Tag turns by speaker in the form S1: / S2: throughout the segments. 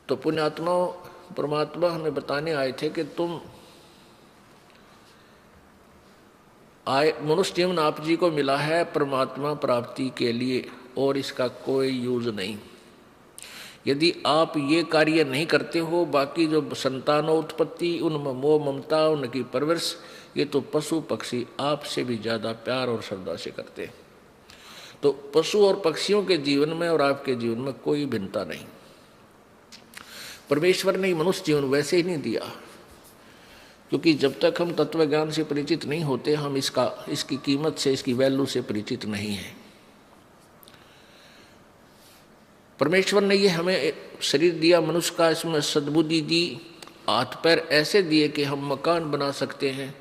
S1: तो पुण्यात्माओं, परमात्मा हमें बताने आए थे कि तुम मनुष्य जीवन आप जी को मिला है परमात्मा प्राप्ति के लिए, और इसका कोई यूज नहीं। यदि आप ये कार्य नहीं करते हो, बाकी जो संतानोत्पत्ति, उनमें मोह ममता, उनकी परवरिश, ये तो पशु पक्षी आपसे भी ज्यादा प्यार और श्रद्धा से करते हैं। तो पशु और पक्षियों के जीवन में और आपके जीवन में कोई भिन्नता नहीं। परमेश्वर ने मनुष्य जीवन वैसे ही नहीं दिया, क्योंकि जब तक हम तत्व ज्ञान से परिचित नहीं होते, हम इसकी कीमत से, इसकी वैल्यू से परिचित नहीं है। परमेश्वर ने ये हमें शरीर दिया मनुष्य का, इसमें सद्बुद्धि दी, हाथ पैर ऐसे दिए कि हम मकान बना सकते हैं,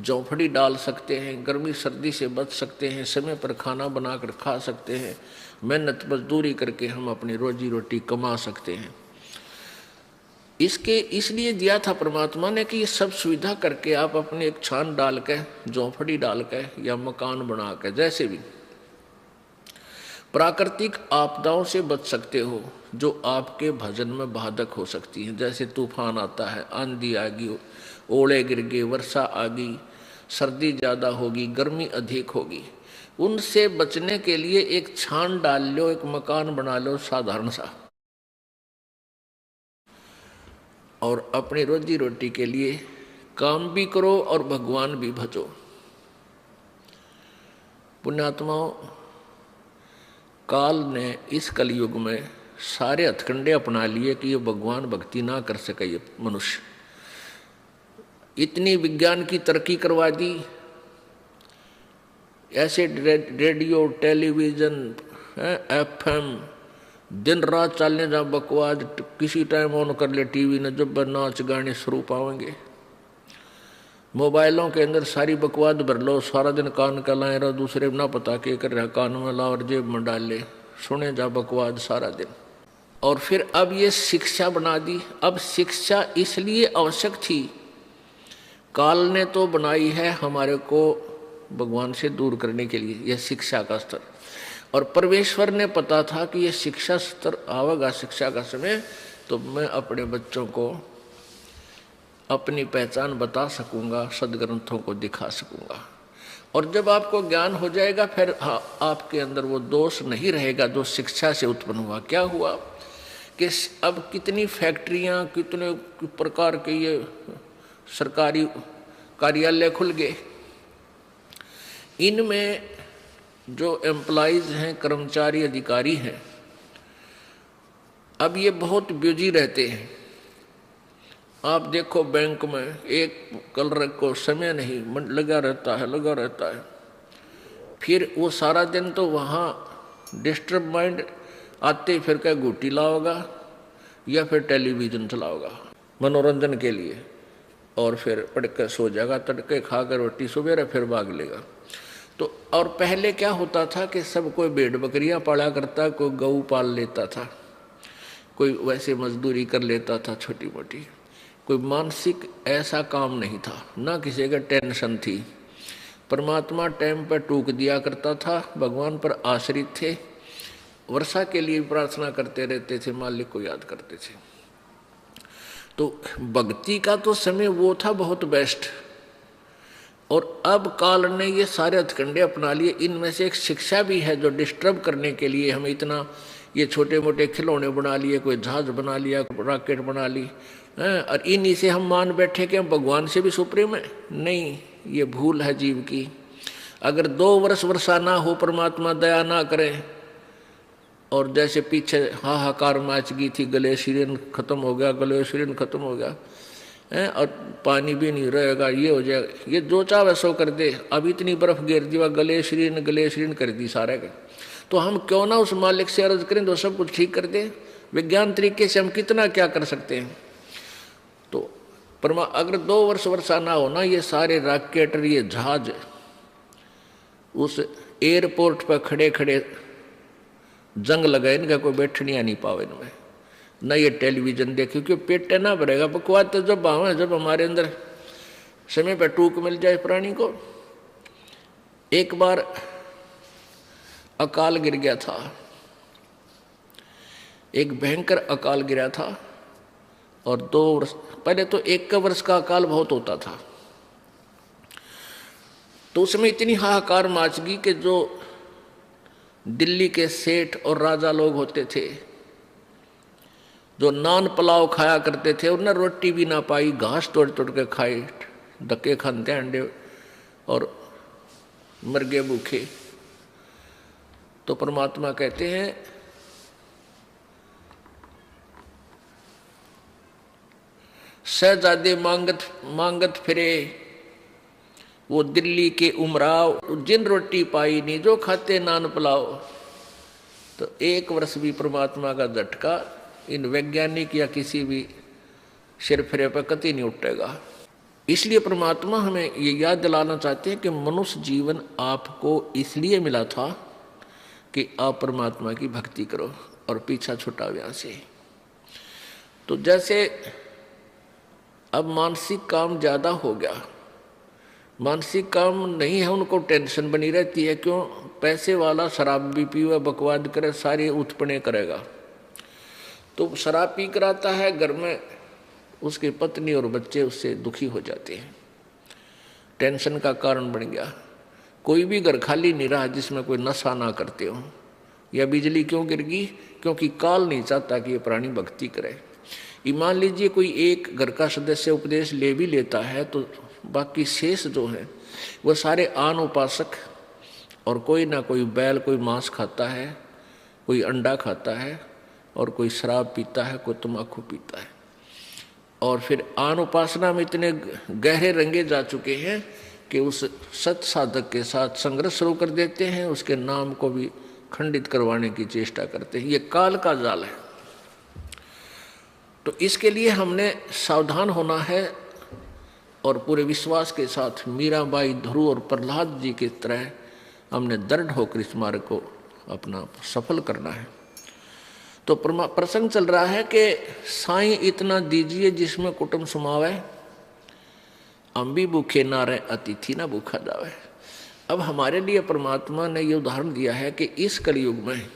S1: झोंपड़ी डाल सकते हैं, गर्मी सर्दी से बच सकते हैं, समय पर खाना बनाकर खा सकते हैं, मेहनत मजदूरी करके हम अपनी रोजी रोटी कमा सकते हैं। इसलिए दिया था परमात्मा ने कि ये सब सुविधा करके आप अपने एक छान डाल के, झोंपड़ी डाल के या मकान बना के, जैसे भी प्राकृतिक आपदाओं से बच सकते हो जो आपके भजन में बाधक हो सकती हैं। जैसे तूफान आता है, आंधी आ गई, ओले गिर गए, वर्षा आ गई, सर्दी ज़्यादा होगी, गर्मी अधिक होगी, उनसे बचने के लिए एक छान डाल लो, एक मकान बना लो साधारण सा, और अपनी रोजी रोटी के लिए काम भी करो और भगवान भी भजो। पुण्यात्माओं, काल ने इस कलयुग में सारे हथकंडे अपना लिए कि ये भगवान भक्ति ना कर सके ये मनुष्य। इतनी विज्ञान की तरक्की करवा दी, ऐसे रेडियो, टेलीविजन, एफएम, दिन रात चलने जा बकवास, किसी टाइम ऑन कर ले टीवी ने, जब नाच गाने शुरू पाएंगे। मोबाइलों के अंदर सारी बकवास भर लो, सारा दिन कान का लाए रहो, दूसरे ना पता के कर रहा, कान में ला और जेब में डाल ले, सुने जा बकवास सारा दिन। और फिर अब ये शिक्षा बना दी। अब शिक्षा इसलिए आवश्यक थी, काल ने तो बनाई है हमारे को भगवान से दूर करने के लिए, यह शिक्षा का स्तर। और परमेश्वर ने पता था कि ये शिक्षा स्तर आवेगा, शिक्षा का समय, तो मैं अपने बच्चों को अपनी पहचान बता सकूंगा, सदग्रंथों को दिखा सकूंगा। और जब आपको ज्ञान हो जाएगा, फिर आपके अंदर वो दोष नहीं रहेगा जो शिक्षा से उत्पन्न हुआ। क्या हुआ कि अब कितनी फैक्ट्रियां, कितने प्रकार के ये सरकारी कार्यालय खुल गए, इनमें जो एम्प्लॉइज हैं, कर्मचारी अधिकारी हैं, अब ये बहुत बिजी रहते हैं। आप देखो बैंक में एक कलर को समय नहीं, लगा रहता है। फिर वो सारा दिन तो वहाँ डिस्टर्ब माइंड आते, फिर क्या गुटी लाओगा या फिर टेलीविज़न चलाओगा मनोरंजन के लिए, और फिर पढ़ कर सो जाएगा, तड़के खा कर रोटी सवेरे फिर भाग लेगा। तो और पहले क्या होता था कि सब कोई भेड़ बकरियां पाला करता, कोई गऊ पाल लेता था, कोई वैसे मजदूरी कर लेता था छोटी मोटी, कोई मानसिक ऐसा काम नहीं था, ना किसी का टेंशन थी। परमात्मा टाइम पर टूक दिया करता था, भगवान पर आश्रित थे, वर्षा के लिए प्रार्थना करते रहते थे, मालिक को याद करते थे। तो भक्ति का तो समय वो था बहुत बेस्ट। और अब काल ने ये सारे हथकंडे अपना लिए। इनमें से एक शिक्षा भी है जो डिस्टर्ब करने के लिए हमें इतना ये छोटे मोटे खिलौने बना लिए, कोई जहाज बना लिया, रॉकेट बना ली, और इन्हीं से हम मान बैठे कि हम भगवान से भी सुप्रीम है। नहीं, ये भूल है जीव की। अगर 2 वर्ष वर्षा ना हो, परमात्मा दया ना करे, और जैसे पीछे हाहाकार मच गई थी, ग्लेशियर खत्म हो गया, और पानी भी नहीं रहेगा, ये हो जाएगा, ये जो चाहे सो कर दे। अब इतनी बर्फ गिर दी, ग्लेशियर कर दी सारे का। तो हम क्यों ना उस मालिक से अर्ज करें तो सब कुछ ठीक कर दे। विज्ञान तरीके से हम कितना क्या कर सकते हैं। तो अगर 2 वर्ष वर्षा ना हो ना, ये सारे रॉकेट, ये जहाज उस एयरपोर्ट पर खड़े खड़े जंग लगाए, इनका कोई बैठने नहीं पावे इनमें, न ये टेलीविजन देखे, क्योंकि पेट ना भरेगा। बकवास तो जब आवे, जब हमारे अंदर समय पर टूक मिल जाए प्राणी को। एक बार अकाल गिर गया था, एक भयंकर अकाल गिरा था, और 2 वर्ष पहले तो 1 वर्ष का अकाल बहुत होता था। तो उसमें इतनी हाहाकार मच गई कि जो दिल्ली के सेठ और राजा लोग होते थे, जो नान पुलाव खाया करते थे, उन्हें रोटी भी ना पाई, घास तोड़ तोड़ के खाए, धक्के खाते अंडे और मर गए भूखे। तो परमात्मा कहते हैं शहजादे मांगत फिरे वो दिल्ली के उमराव, जिन रोटी पाई नहीं जो खाते नान पुलाव। तो 1 वर्ष भी परमात्मा का झटका इन वैज्ञानिक या किसी भी सिरफिरे पर कतई नहीं उठेगा। इसलिए परमात्मा हमें ये याद दिलाना चाहते हैं कि मनुष्य जीवन आपको इसलिए मिला था कि आप परमात्मा की भक्ति करो और पीछा छुटाओ यहाँ से। तो जैसे अब मानसिक काम ज़्यादा हो गया, मानसिक काम नहीं है, उनको टेंशन बनी रहती है। क्यों? पैसे वाला शराब भी पीवे, बकवाद करे, सारे उत्पन्न करेगा। तो शराब पी कर आता है घर में, उसकी पत्नी और बच्चे उससे दुखी हो जाते हैं, टेंशन का कारण बन गया। कोई भी घर खाली नहीं रहा जिसमें कोई नशा ना करते हो। या बिजली क्यों गिर गई? क्योंकि काल नहीं चाहता कि ये प्राणी भक्ति करे। मान लीजिए कोई एक घर का सदस्य उपदेश ले भी लेता है तो बाकी शेष जो है वो सारे आन उपासक, और कोई ना कोई बैल, कोई मांस खाता है, कोई अंडा खाता है, और कोई शराब पीता है, कोई तम्बाकू पीता है। और फिर आन उपासना में इतने गहरे रंगे जा चुके हैं कि उस सत साधक के साथ संघर्ष शुरू कर देते हैं, उसके नाम को भी खंडित करवाने की चेष्टा करते हैं। ये काल का जाल है। तो इसके लिए हमने सावधान होना है और पूरे विश्वास के साथ मीराबाई, ध्रुव और प्रहलाद जी की तरह हमने दृढ़ होकर इस मार्ग को अपना सफल करना है। तो प्रसंग चल रहा है कि साईं इतना दीजिए जिसमें कुटुंब समावे, हम भी भूखे ना रहे, अतिथि ना भूखा जावे। अब हमारे लिए परमात्मा ने ये उदाहरण दिया है कि इस कलयुग में,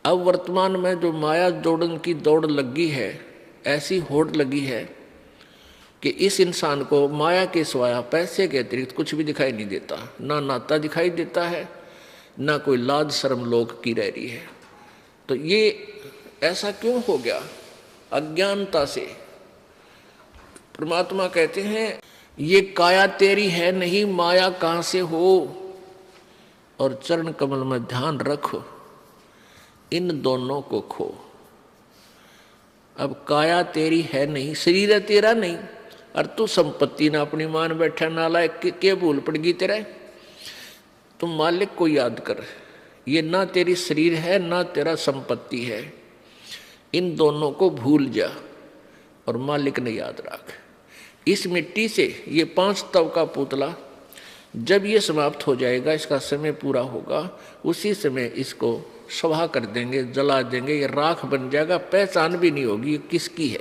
S1: अब वर्तमान में जो माया जोड़न की दौड़ लगी है, ऐसी होड़ लगी है कि इस इंसान को माया के सिवाय पैसे के अतिरिक्त कुछ भी दिखाई नहीं देता। ना नाता दिखाई देता है, ना कोई लाज शर्म लोग की रह रही है। तो ये ऐसा क्यों हो गया? अज्ञानता से। परमात्मा कहते हैं ये काया तेरी है नहीं, माया कहाँ से हो, और चरण कमल में ध्यान रखो, इन दोनों को खो। अब काया तेरी है नहीं, शरीर है तेरा नहीं, और तू संपत्ति ना अपनी मान बैठा, नालायक के भूल पड़ गई तेरे। तुम मालिक को याद कर, ये ना तेरी शरीर है ना तेरा संपत्ति है, इन दोनों को भूल जा और मालिक ने याद रख। इस मिट्टी से ये 5 तव का पुतला जब ये समाप्त हो जाएगा, इसका समय पूरा होगा, उसी समय इसको सभा कर देंगे, जला देंगे, ये राख बन जाएगा, पहचान भी नहीं होगी ये किसकी है,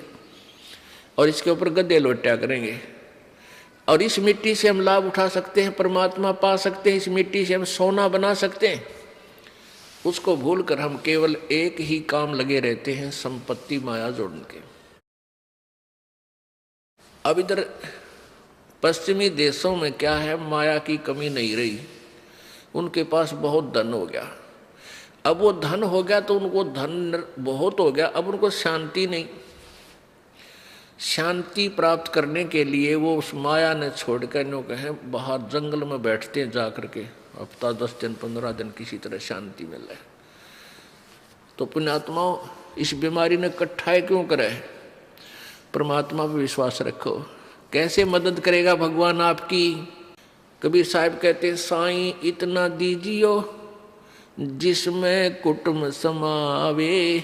S1: और इसके ऊपर गद्दे लोटा करेंगे। और इस मिट्टी से हम लाभ उठा सकते हैं, परमात्मा पा सकते हैं, इस मिट्टी से हम सोना बना सकते हैं। उसको भूलकर हम केवल एक ही काम लगे रहते हैं, संपत्ति माया जोड़ने के। अब इधर पश्चिमी देशों में क्या है, माया की कमी नहीं रही, उनके पास बहुत धन हो गया। अब वो धन हो गया तो उनको धन बहुत हो गया, अब उनको शांति नहीं। शांति प्राप्त करने के लिए वो उस माया ने छोड़कर नो कहें बाहर जंगल में बैठते हैं, जा करके हफ्ता 10 दिन 15 दिन किसी तरह शांति मिले। तो पुण्यात्माओं, इस बीमारी ने कट्ठाई क्यों करे? परमात्मा पर विश्वास रखो, कैसे मदद करेगा भगवान आपकी। कबीर साहब कहते हैं साईं इतना दीजियो जिसमें कुटुंब समावे,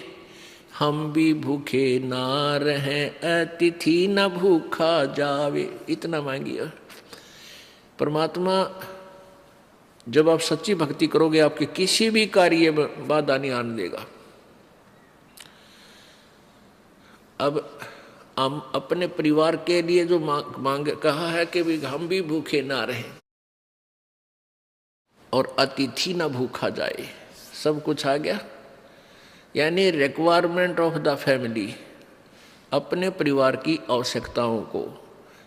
S1: हम भी भूखे ना रहें, अतिथि न भूखा जावे। इतना मांगिए। परमात्मा जब आप सच्ची भक्ति करोगे, आपके किसी भी कार्य में बाधा नहीं आने देगा। अब हम अपने परिवार के लिए जो मांग कहा है कि भी हम भी भूखे ना रहें और अतिथि ना भूखा जाए, सब कुछ आ गया। यानी रिक्वायरमेंट ऑफ द फैमिली, अपने परिवार की आवश्यकताओं को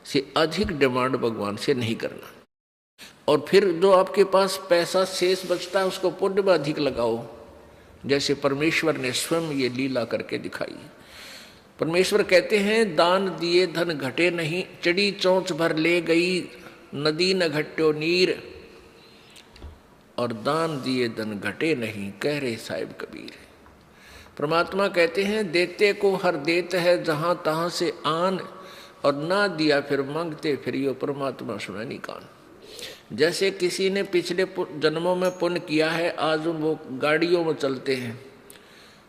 S1: से अधिक डिमांड भगवान से नहीं करना। और फिर जो आपके पास पैसा शेष बचता है उसको पुण्य में अधिक लगाओ, जैसे परमेश्वर ने स्वयं ये लीला करके दिखाई। परमेश्वर कहते हैं, दान दिए धन घटे नहीं, चढ़ी चोंच भर ले गई नदी न घट्यो नीर। और दान दिए धन घटे नहीं, कह रहे साहिब कबीर। परमात्मा कहते हैं, देते को हर देत है जहां तहां से आन, और ना दिया फिर मांगते फिर यो, परमात्मा सुना नहीं कान। जैसे किसी ने पिछले जन्मों में पुण्य किया है, आज वो गाड़ियों में चलते हैं,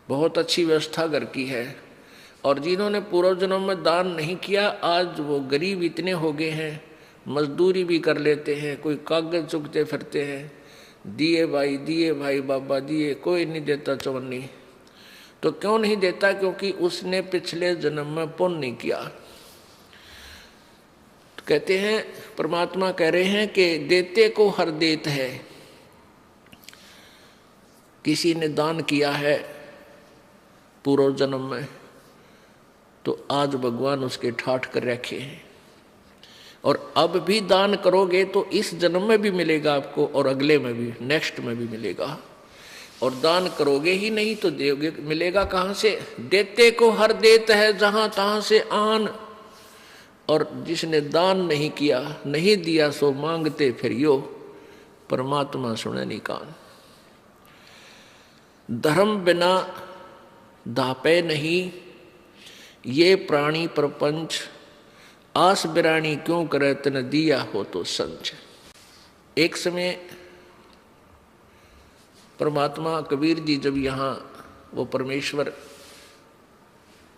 S1: बहुत अच्छी व्यवस्था घर की है, और जिन्होंने पूर्व जन्म में दान नहीं किया, आज वो गरीब इतने हो गए हैं, मजदूरी भी कर लेते हैं, कोई कागज चुगते फिरते हैं, दिए भाई बाबा दिए, कोई नहीं देता चवन्नी। तो क्यों नहीं देता? क्योंकि उसने पिछले जन्म में पुण्य नहीं किया। तो कहते हैं, परमात्मा कह रहे हैं कि देते को हर देत है। किसी ने दान किया है पूर्व जन्म में, तो आज भगवान उसके ठाठ कर रखे हैं, और अब भी दान करोगे तो इस जन्म में भी मिलेगा आपको, और अगले में भी, नेक्स्ट में भी मिलेगा। और दान करोगे ही नहीं तो दोगे, मिलेगा कहाँ से? देते को हर देत है जहां तहां से आन। और जिसने दान नहीं किया, नहीं दिया, सो मांगते फिर यो, परमात्मा सुने नहीं कान। धर्म बिना दापे नहीं, ये प्राणी प्रपंच, आस बिरानी क्यों करे तन दिया हो तो संच। एक समय परमात्मा कबीर जी जब यहाँ वो परमेश्वर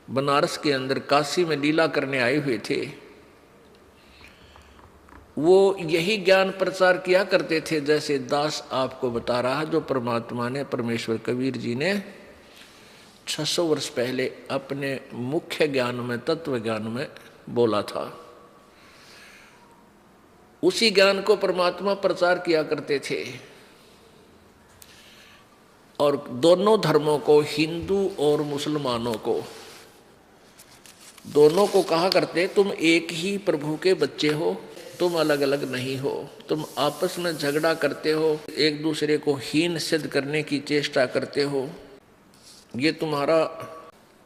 S1: बनारस के अंदर काशी में लीला करने आए हुए थे, वो यही ज्ञान प्रचार किया करते थे जैसे दास आपको बता रहा, जो परमात्मा ने, परमेश्वर कबीर जी ने 600 वर्ष पहले अपने मुख्य ज्ञान में, तत्व ज्ञान में बोला था। उसी ज्ञान को परमात्मा प्रचार किया करते थे। और दोनों धर्मों को, हिंदू और मुसलमानों को, दोनों को कहा करते, तुम एक ही प्रभु के बच्चे हो, तुम अलग अलग नहीं हो। तुम आपस में झगड़ा करते हो, एक दूसरे को हीन सिद्ध करने की चेष्टा करते हो, ये तुम्हारा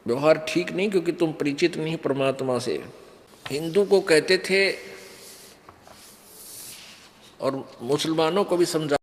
S1: व्यवहार ठीक नहीं, क्योंकि तुम परिचित नहीं परमात्मा से। हिंदू को कहते थे और मुसलमानों को भी समझा